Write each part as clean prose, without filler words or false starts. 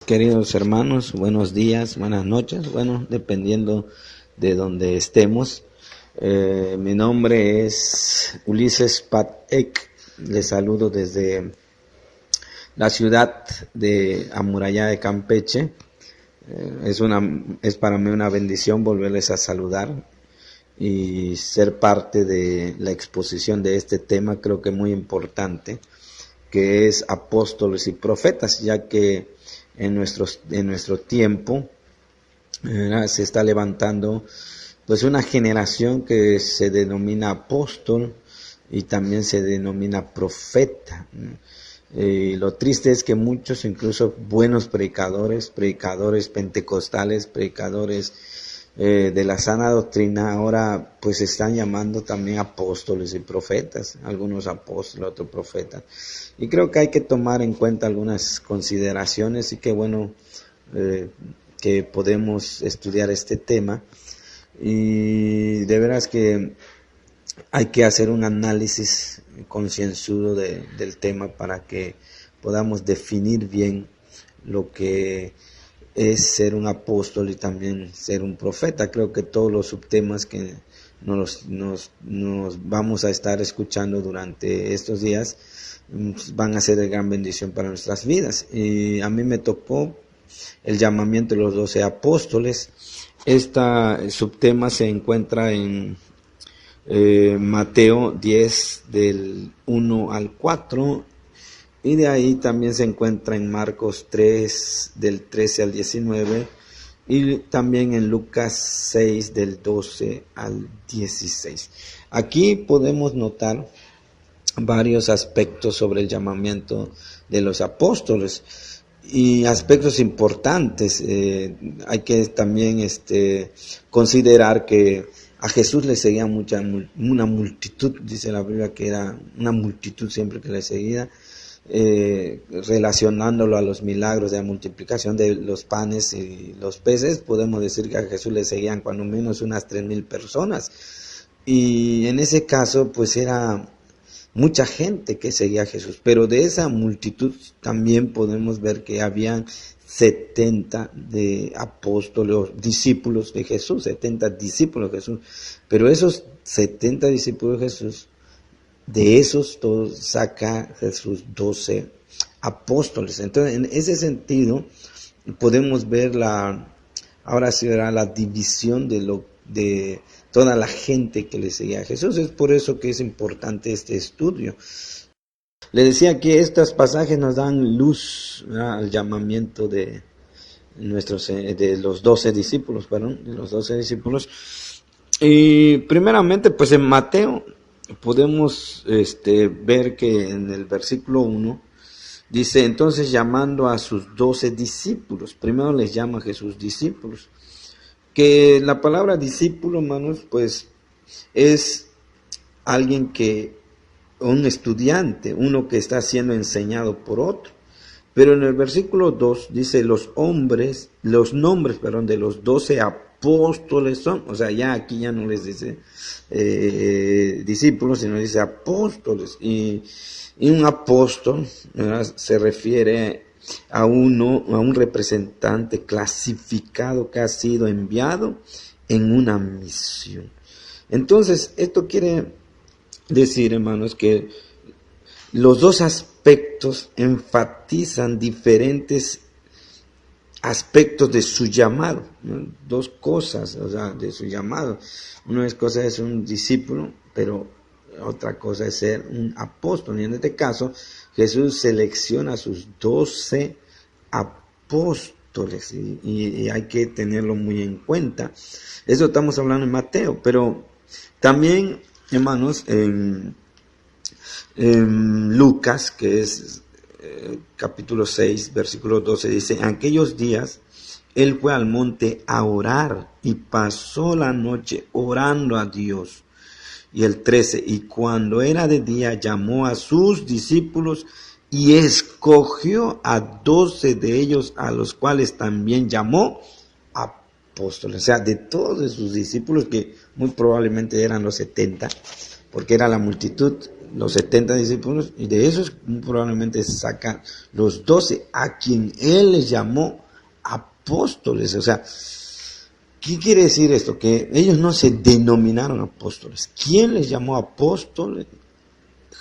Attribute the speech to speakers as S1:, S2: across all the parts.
S1: Queridos hermanos, buenos días, buenas noches, bueno, dependiendo de donde estemos. Mi nombre es Ulises Patek, les saludo desde la ciudad de amurallada de Campeche. Es para mí una bendición volverles a saludar y ser parte de la exposición de este tema, creo que muy importante, que es apóstoles y profetas, ya que en nuestro tiempo se está levantando pues una generación que se denomina apóstol y también se denomina profeta. Lo triste es que muchos, incluso buenos predicadores pentecostales, predicadores de la sana doctrina, ahora pues se están llamando también apóstoles y profetas, algunos apóstoles, otros profetas. Y creo que hay que tomar en cuenta algunas consideraciones y que bueno que podemos estudiar este tema. Y de veras que hay que hacer un análisis concienzudo del tema para que podamos definir bien lo que es ser un apóstol y también ser un profeta. Creo que todos los subtemas que nos vamos a estar escuchando durante estos días van a ser de gran bendición para nuestras vidas. Y a mí me tocó el llamamiento de los 12 apóstoles. Este subtema se encuentra en Mateo 10 del 1 al 4, y de ahí también se encuentra en Marcos 3 del 13 al 19 y también en Lucas 6 del 12 al 16. Aquí podemos notar varios aspectos sobre el llamamiento de los apóstoles y aspectos importantes. Hay que también considerar que a Jesús le seguía una multitud, dice la Biblia que era una multitud siempre que le seguía, relacionándolo a los milagros de la multiplicación de los panes y los peces. Podemos decir que a Jesús le seguían cuando menos unas 3,000 personas, y en ese caso pues era mucha gente que seguía a Jesús, pero de esa multitud también podemos ver que habían 70 de apóstoles o discípulos de Jesús, 70 discípulos de Jesús, pero esos 70 discípulos de Jesús, de esos todos saca Jesús 12 apóstoles. Entonces, en ese sentido, podemos ver ahora sí verá la división de toda la gente que le seguía a Jesús. Es por eso que es importante este estudio. Le decía que estos pasajes nos dan luz al llamamiento de los 12 discípulos, Y primeramente, pues en Mateo podemos ver que en el versículo 1 dice: entonces llamando a sus 12 discípulos, primero les llama a Jesús discípulos, que la palabra discípulo, hermanos, pues es alguien un estudiante, uno que está siendo enseñado por otro. Pero en el versículo 2 dice los nombres de los 12 apóstoles son, o sea, ya aquí ya no les dice discípulos, sino dice apóstoles. Y un apóstol, ¿verdad?, se refiere a un representante clasificado que ha sido enviado en una misión. Entonces, esto quiere decir, hermanos, que los dos aspectos enfatizan diferentes aspectos de su llamado, ¿no? Dos cosas, o sea, de su llamado. Una cosa es un discípulo, pero otra cosa es ser un apóstol. Y en este caso, Jesús selecciona a sus 12 apóstoles y hay que tenerlo muy en cuenta. Eso estamos hablando en Mateo, pero también, hermanos, en Lucas, que es capítulo 6, versículo 12, dice: en aquellos días él fue al monte a orar y pasó la noche orando a Dios. Y el 13, y cuando era de día llamó a sus discípulos y escogió a 12 de ellos, a los cuales también llamó apóstoles. O sea, de todos sus discípulos, que muy probablemente eran los 70, porque era la multitud los 70 discípulos, y de esos probablemente sacan los 12 a quien él les llamó apóstoles. O sea, ¿qué quiere decir esto? Que ellos no se denominaron apóstoles. ¿Quién les llamó apóstoles?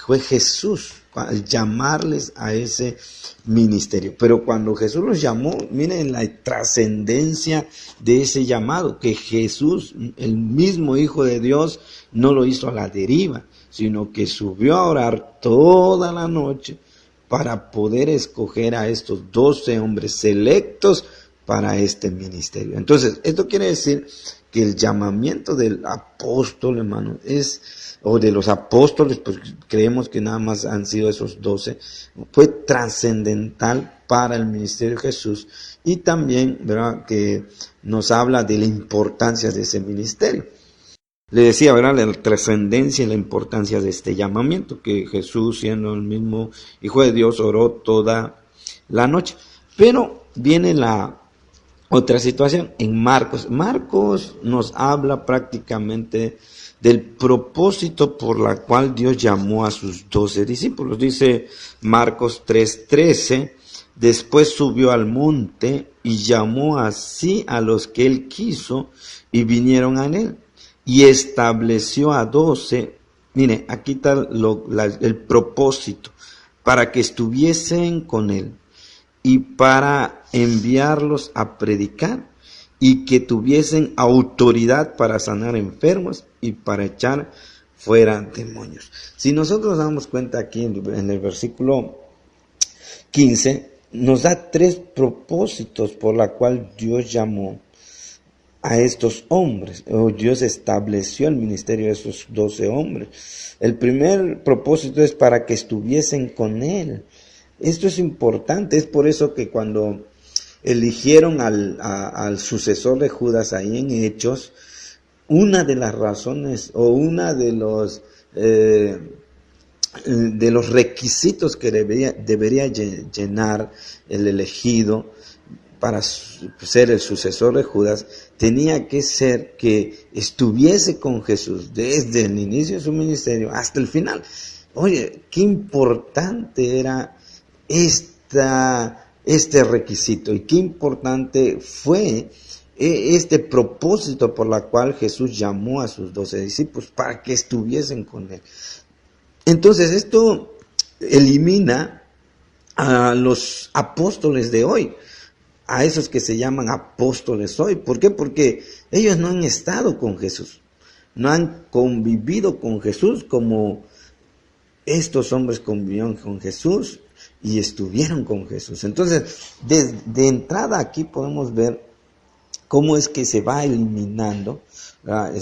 S1: Fue Jesús, al llamarles a ese ministerio. Pero cuando Jesús los llamó, miren la trascendencia de ese llamado, que Jesús, el mismo Hijo de Dios, no lo hizo a la deriva, sino que subió a orar toda la noche para poder escoger a estos 12 hombres selectos para este ministerio. Entonces, esto quiere decir que el llamamiento del apóstol, hermano, o de los apóstoles, pues creemos que nada más han sido esos 12, fue trascendental para el ministerio de Jesús, y también, ¿verdad?, que nos habla de la importancia de ese ministerio. Le decía, ¿verdad?, la trascendencia y la importancia de este llamamiento, que Jesús, siendo el mismo Hijo de Dios, oró toda la noche. Pero viene la otra situación en Marcos. Marcos nos habla prácticamente del propósito por la cual Dios llamó a sus 12 discípulos. Dice Marcos 3:13, después subió al monte y llamó así a los que él quiso y vinieron a él. Y estableció a 12, mire, aquí está el propósito, para que estuviesen con él y para enviarlos a predicar y que tuviesen autoridad para sanar enfermos y para echar fuera demonios. Si nosotros damos cuenta aquí en el versículo 15, nos da 3 propósitos por la cual Dios llamó a estos hombres, o Dios estableció el ministerio de esos 12 hombres. El primer propósito es para que estuviesen con él. Esto es importante, es por eso que cuando eligieron al sucesor de Judas ahí en Hechos, una de las razones o una de los requisitos que debería llenar el elegido para ser el sucesor de Judas, tenía que ser que estuviese con Jesús desde el inicio de su ministerio hasta el final. Oye, qué importante era este requisito, y qué importante fue este propósito por la cual Jesús llamó a sus 12 discípulos, para que estuviesen con él. Entonces esto elimina a los apóstoles de hoy, a esos que se llaman apóstoles hoy. ¿Por qué? Porque ellos no han estado con Jesús, no han convivido con Jesús como estos hombres convivieron con Jesús y estuvieron con Jesús. Entonces, de entrada aquí podemos ver cómo es que se va eliminando la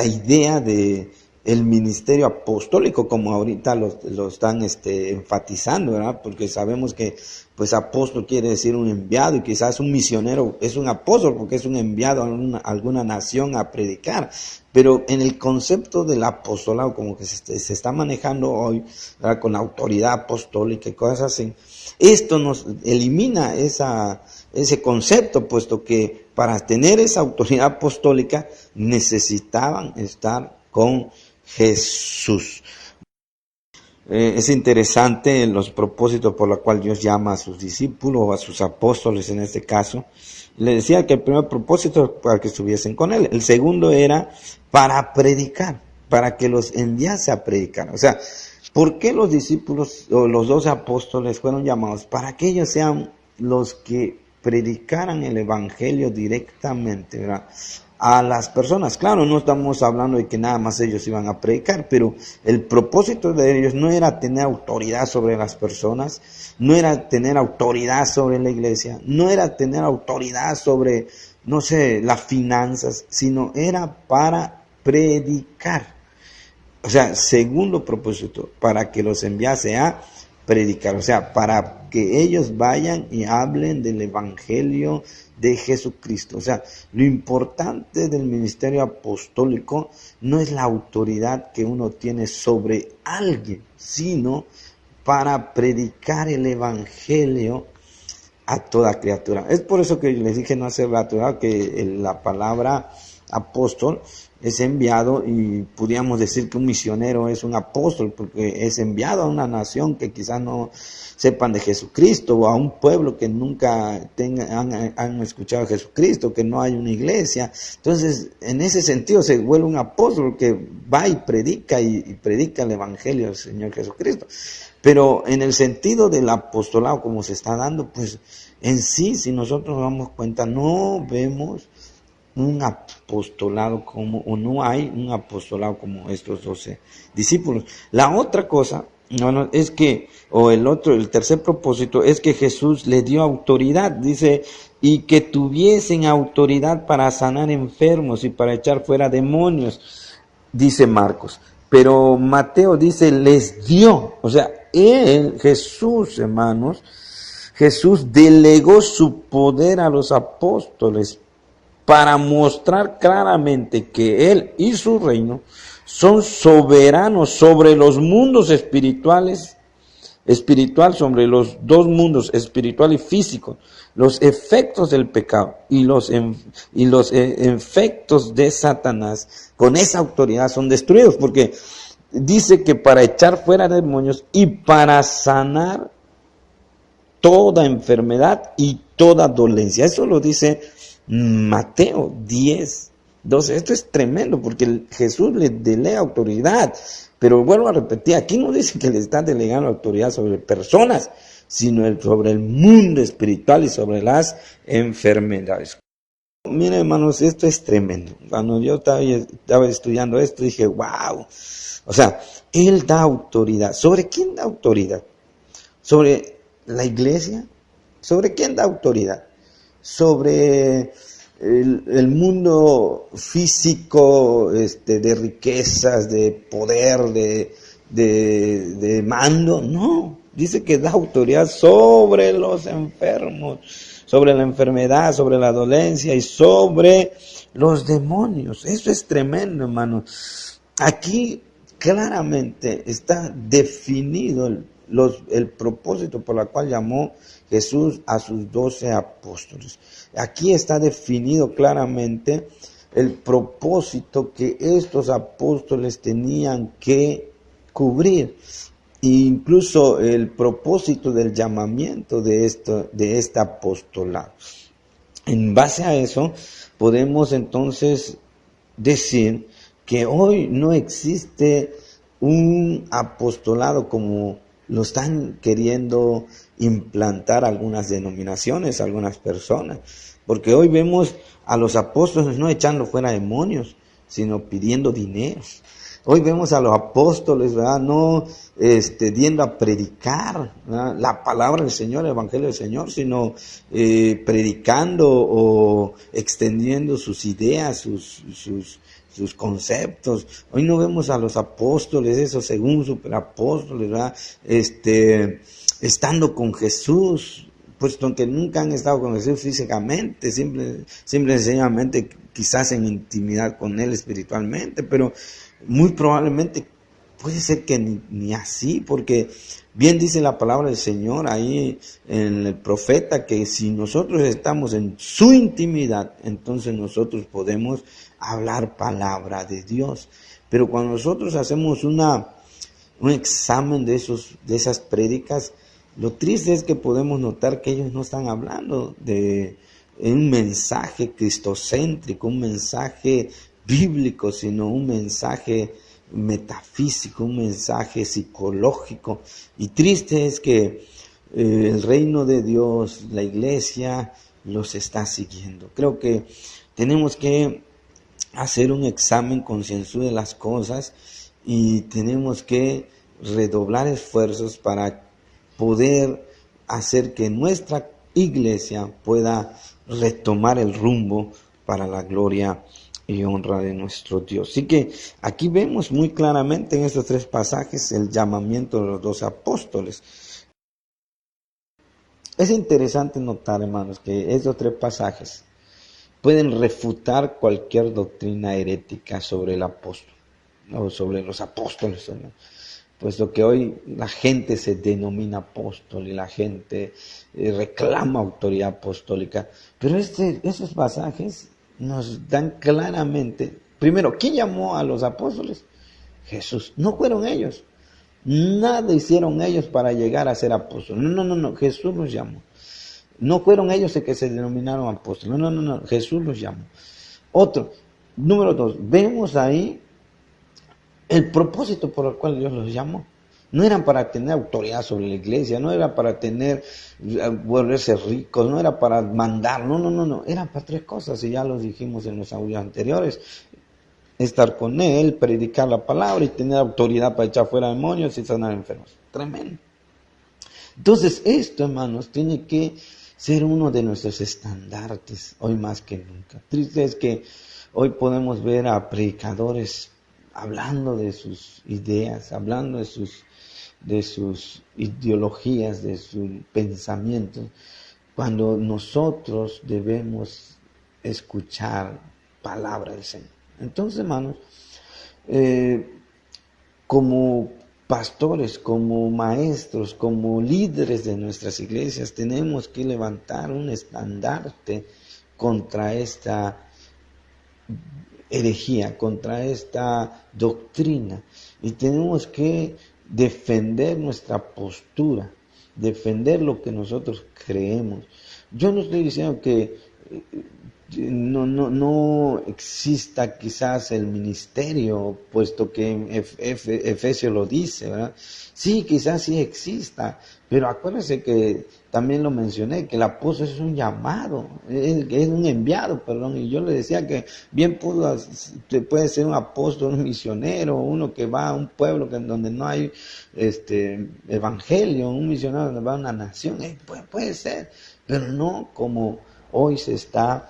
S1: idea de el ministerio apostólico, como ahorita lo están enfatizando, ¿verdad? Porque sabemos que pues apóstol quiere decir un enviado, y quizás un misionero es un apóstol porque es un enviado a alguna nación a predicar. Pero en el concepto del apostolado, como que se está manejando hoy, ¿verdad?, con la autoridad apostólica y cosas así, esto nos elimina ese concepto, puesto que para tener esa autoridad apostólica necesitaban estar con Jesús. Es interesante los propósitos por los cuales Dios llama a sus discípulos, o a sus apóstoles en este caso. Le decía que el primer propósito era para que estuviesen con él. El segundo era para predicar, para que los enviase a predicar. O sea, ¿por qué los discípulos o los 12 apóstoles fueron llamados? Para que ellos sean los que predicaran el evangelio directamente, ¿verdad?, a las personas. Claro, no estamos hablando de que nada más ellos iban a predicar, pero el propósito de ellos no era tener autoridad sobre las personas, no era tener autoridad sobre la iglesia, no era tener autoridad sobre, no sé, las finanzas, sino era para predicar. O sea, segundo propósito, para que los enviase a predicar, o sea, para que ellos vayan y hablen del evangelio de Jesucristo. O sea, lo importante del ministerio apostólico no es la autoridad que uno tiene sobre alguien, sino para predicar el evangelio a toda criatura. Es por eso que les dije no hace rato, ¿verdad?, que la palabra apóstol es enviado, y podríamos decir que un misionero es un apóstol porque es enviado a una nación que quizás no sepan de Jesucristo, o a un pueblo que nunca han escuchado a Jesucristo, que no hay una iglesia. Entonces, en ese sentido se vuelve un apóstol que va y predica el evangelio del Señor Jesucristo. Pero en el sentido del apostolado como se está dando, pues en sí, si nosotros nos damos cuenta, no vemos un apostolado o no hay un apostolado como estos 12 discípulos. La otra cosa, bueno, es que, el tercer propósito es que Jesús le dio autoridad, dice, y que tuviesen autoridad para sanar enfermos y para echar fuera demonios, dice Marcos. Pero Mateo dice, les dio, o sea, Jesús, hermanos, Jesús delegó su poder a los apóstoles para mostrar claramente que Él y su reino son soberanos sobre los mundos espiritual, sobre los dos mundos, espiritual y físico, los efectos del pecado y los efectos de Satanás. Con esa autoridad son destruidos, porque dice que para echar fuera demonios y para sanar toda enfermedad y toda dolencia. Eso lo dice Mateo 10:12. Esto es tremendo porque Jesús le delega autoridad. Pero vuelvo a repetir, aquí no dice que le está delegando autoridad sobre personas, sino sobre el mundo espiritual y sobre las enfermedades. Miren, hermanos, esto es tremendo. Cuando yo estaba estudiando esto, dije, wow. O sea, Él da autoridad. ¿Sobre quién da autoridad? ¿Sobre la iglesia? ¿Sobre quién da autoridad? ¿Sobre el mundo físico, de riquezas, de poder, de mando? No, dice que da autoridad sobre los enfermos, sobre la enfermedad, sobre la dolencia y sobre los demonios. Eso es tremendo, hermano. Aquí claramente está definido el propósito por el cual llamó Jesús a sus 12 apóstoles. Aquí está definido claramente el propósito que estos apóstoles tenían que cubrir, e incluso el propósito del llamamiento de este apostolado. En base a eso, podemos entonces decir que hoy no existe un apostolado como lo están queriendo implantar algunas denominaciones, algunas personas, porque hoy vemos a los apóstoles no echando fuera demonios, sino pidiendo dinero. Hoy vemos a los apóstoles, ¿verdad?, no yendo a predicar, ¿verdad?, la palabra del Señor, el evangelio del Señor, sino predicando o extendiendo sus ideas, sus conceptos. Hoy no vemos a los apóstoles, esos según superapóstoles, ¿verdad?, estando con Jesús, puesto que nunca han estado con Jesús físicamente, simple y sencillamente quizás en intimidad con Él espiritualmente, pero muy probablemente puede ser que ni así, porque bien dice la palabra del Señor ahí en el profeta, que si nosotros estamos en su intimidad, entonces nosotros podemos hablar palabra de Dios. Pero cuando nosotros hacemos un examen de esas prédicas, lo triste es que podemos notar que ellos no están hablando de un mensaje cristocéntrico, un mensaje bíblico, sino un mensaje metafísico, un mensaje psicológico. Y triste es que el reino de Dios, la iglesia, los está siguiendo. Creo que tenemos que hacer un examen concienzudo de las cosas y tenemos que redoblar esfuerzos para poder hacer que nuestra iglesia pueda retomar el rumbo para la gloria y honra de nuestro Dios. Así que aquí vemos muy claramente en estos 3 pasajes el llamamiento de los 12 apóstoles. Es interesante notar, hermanos, que estos 3 pasajes pueden refutar cualquier doctrina herética sobre el apóstol o sobre los apóstoles, ¿no? Puesto que hoy la gente se denomina apóstol y la gente reclama autoridad apostólica. Pero esos pasajes nos dan claramente, primero, ¿quién llamó a los apóstoles? Jesús, no fueron ellos. Nada hicieron ellos para llegar a ser apóstoles. No, Jesús los llamó. No fueron ellos los que se denominaron apóstoles. No, Jesús los llamó. Otro, número 2, vemos ahí el propósito por el cual Dios los llamó. No eran para tener autoridad sobre la iglesia, no era para volverse ricos, no era para mandar, no. Eran para 3 cosas, y ya los dijimos en los audios anteriores. Estar con Él, predicar la palabra y tener autoridad para echar fuera demonios y sanar enfermos. Tremendo. Entonces esto, hermanos, tiene que ser uno de nuestros estandartes hoy más que nunca. Triste es que hoy podemos ver a predicadores hablando de sus ideas, hablando de sus ideologías, de sus pensamientos, cuando nosotros debemos escuchar palabra del Señor. Entonces, hermanos, como pastores, como maestros, como líderes de nuestras iglesias, tenemos que levantar un estandarte contra esta herejía, contra esta doctrina, y tenemos que defender nuestra postura, defender lo que nosotros creemos. Yo no estoy diciendo que no exista quizás el ministerio, puesto que Efesios lo dice, ¿verdad? Sí, quizás sí exista, pero acuérdense que también lo mencioné, que el apóstol es un llamado, es un enviado, y yo le decía que bien puede ser un apóstol, un misionero, uno que va a un pueblo donde no hay evangelio, un misionero donde va a una nación, puede ser, pero no como hoy se está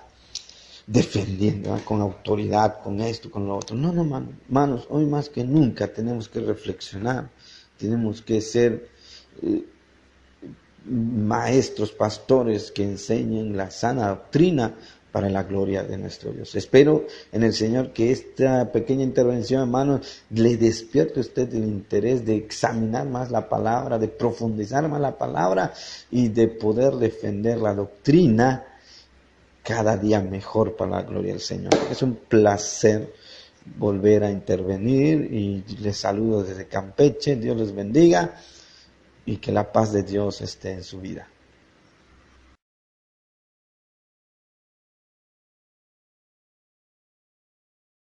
S1: defendiendo, ¿verdad? Con autoridad, con esto, con lo otro. No, hermanos, hoy más que nunca tenemos que reflexionar, tenemos que ser maestros, pastores que enseñen la sana doctrina para la gloria de nuestro Dios. Espero en el Señor que esta pequeña intervención, hermanos, le despierte a usted el interés de examinar más la palabra, de profundizar más la palabra y de poder defender la doctrina cada día mejor para la gloria del Señor. Es un placer volver a intervenir y les saludo desde Campeche. Dios les bendiga y que la paz de Dios esté en su vida.